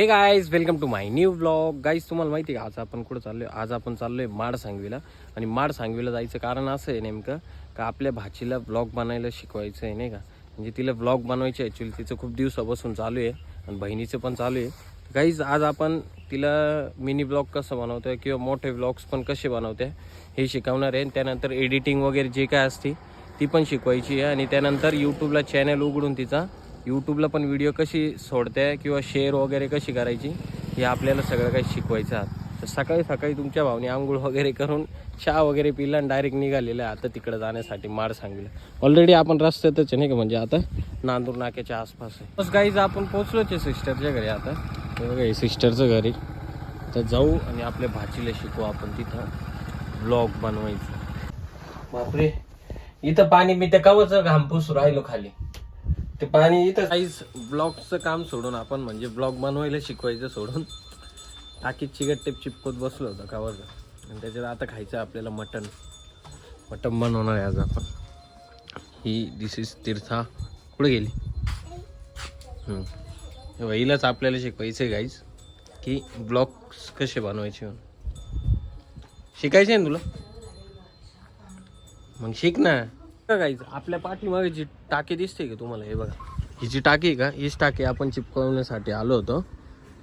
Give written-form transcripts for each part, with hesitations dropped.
हे guys welcome to my new blog. Guys तुम्हाला माहिती आहे का आज आपण कुठं चाललोय? आज आपण चाललोय माडसांगवीला. आणि माडसांगवीला जायचं कारण असं आहे नेमकं का आपल्या भाचीला ब्लॉग बनायला शिकवायचं आहे, नाही का? म्हणजे तिला ब्लॉग बनवायचे ॲक्च्युली तिचं खूप दिवसापासून चालू आहे आणि बहिणीचं पण चालू आहे. गाईज आज आपण तिला मिनी ब्लॉग कसं बनवतोय किंवा मोठे ब्लॉग्स पण कसे बनवते हे शिकवणार आहे. त्यानंतर एडिटिंग वगैरे जे काय असते ती पण शिकवायची आहे. आणि त्यानंतर यूट्यूबला चॅनल उघडून तिचा यूट्यूबला पण व्हिडिओ कशी सोडते किंवा शेअर वगैरे कशी करायची हे आपल्याला सगळं काही शिकवायचं आहे. तर सकाळी सकाळी तुमच्या भावने आंघोळ वगैरे करून चहा वगैरे पिला आणि डायरेक्ट निघालेलं आहे आता तिकडं जाण्यासाठी माडसांगवीला. ऑलरेडी आपण रस्त्यातच आहे, नाही का? म्हणजे आता नांदूर नाक्याच्या आसपास आहे. बस गाईज आपण पोचलोच आहे सिस्टरच्या घरी. आता हे बघा हे सिस्टरचं घरी. तर जाऊ आणि आपल्या भाचीला शिकवू आपण तिथं ब्लॉग बनवायचं. बापरे, इथं पाणी मी त्या कवचं घामपूस राहिलो खाली. ते पाणी इथं काहीच ब्लॉगचं काम सोडून आपण म्हणजे ब्लॉग बनवायला शिकवायचं सोडून टाकीत चिकट चिपकत बसलो होतं कावरचं. आणि त्याच्यात आता खायचं आपल्याला मटण बनवणार आहे आज आपण. ही दिस इज तीर्था. कुठे गेली? हिलाच आपल्याला शिकवायचं आहे गाईज की ब्लॉग्स कसे बनवायचे. शिकायचे ना तुला? मग शिक ना. गाईज आपल्या पाठीमागे जी टाकी दिसते का तुम्हाला? हे बघा ही जी टाकी आहे का, हीच टाकी आपण चिपकवण्यासाठी आलो होतो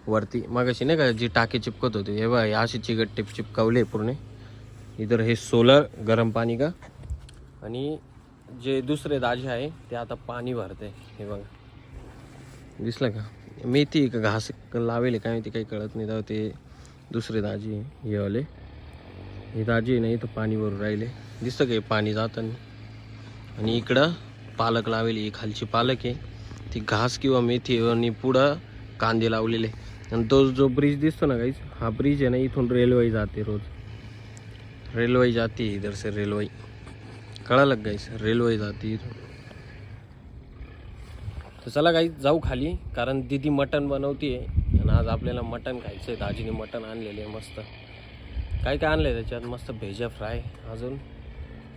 वरती. मगाशी नाही का जी टाकी चिपकत होती, हे बघा अशी चिकट टिप चिपकवली पूर्ण. इधर हे सोलर गरम पाणी का. आणि जे दुसरे दाजे आहे ते आता पाणी भरते. हे बघा दिसलं का? मेथी का घास लावेल काय ते काही कळत नाही. तर ते दुसरे दाजी हे वाले हे दाजी नाही तर पाणी भरून राहिले. दिसतं का हे पाणी जाताना? आणि इकडं पालक लावलेली आहे, खालची पालक आहे ती घास किंवा मेथी. आणि पुढं कांदे लावलेले. आणि तो जो ब्रिज दिसतो ना गाईज, हा ब्रिज आहे ना, इथून रेल्वे जाते. रोज रेल्वे जाते इधर से. रेल्वे कळालं गाईज? रेल्वे जाते इथून. तर चला गाईज जाऊ खाली, कारण दीदी मटण बनवते आणि आज आपल्याला मटण खायचं आहे. दाजीने मटण आणलेले आहे मस्त. काय काय आणलं आहे त्याच्यात? मस्त भेजा फ्राय, अजून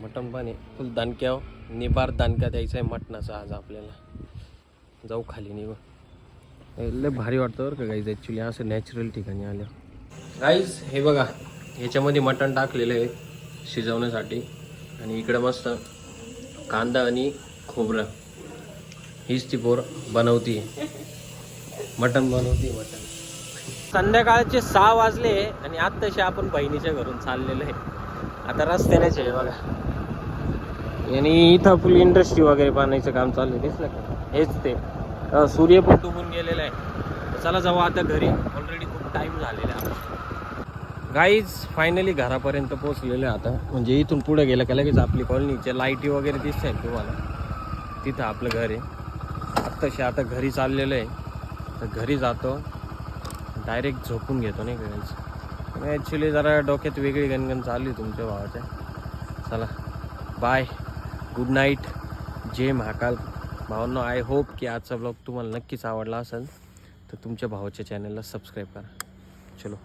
मटण पण आहे फुल दणक्या. निबार दणका द्यायचा आहे मटणाचा आज आपल्याला. जाऊ खाली निघू. लय भारी वाटतं बरं का गाईज ॲक्च्युली असं नॅचरल ठिकाणी आलं. गाईज हे बघा ह्याच्यामध्ये मटण टाकलेलं आहे शिजवण्यासाठी. आणि इकडं मस्त कांदा आणि खोबरं. हीच ती पोर बनवती मटण बनवती मटण. संध्याकाळचे 6 वाजले आणि आत्ताशी आपण बहिणीच्या घरून चाललेलं आहे. आता रस्त्यानेच आहे बघा. आणि इथं फुल इंडस्ट्री वगैरे बांधायचं काम चालू आहे. दिसलं का? हेच ते सूर्य पण डुबून गेलेला आहे. चला जाऊ आता घरी. ऑलरेडी खूप टाईम झालेला आहे आपला. गाईज फायनली घरापर्यंत पोहोचलेलं आहे आता. म्हणजे इथून पुढे गेलं का लगेच आपली कॉलनीच्या लाईटी वगैरे दिसत आहेत तुम्हाला. तिथं आपलं घर आहे. आत्ताशी आता घरी चाललेलं आहे. तर घरी जातो डायरेक्ट झोपून घेतो नाही का. ॲक्च्युली जरा डोक्यात वेगळी गणगण चालू आहे तुमच्या भावाच्या. चला बाय, गुड नाईट, जय महाकाल. भावांनो आय होप की आजचा ब्लॉग तुम्हाला नक्कीच आवडला असेल. तर तुमच्या भावाच्या चॅनलला सबस्क्राईब करा. चलो.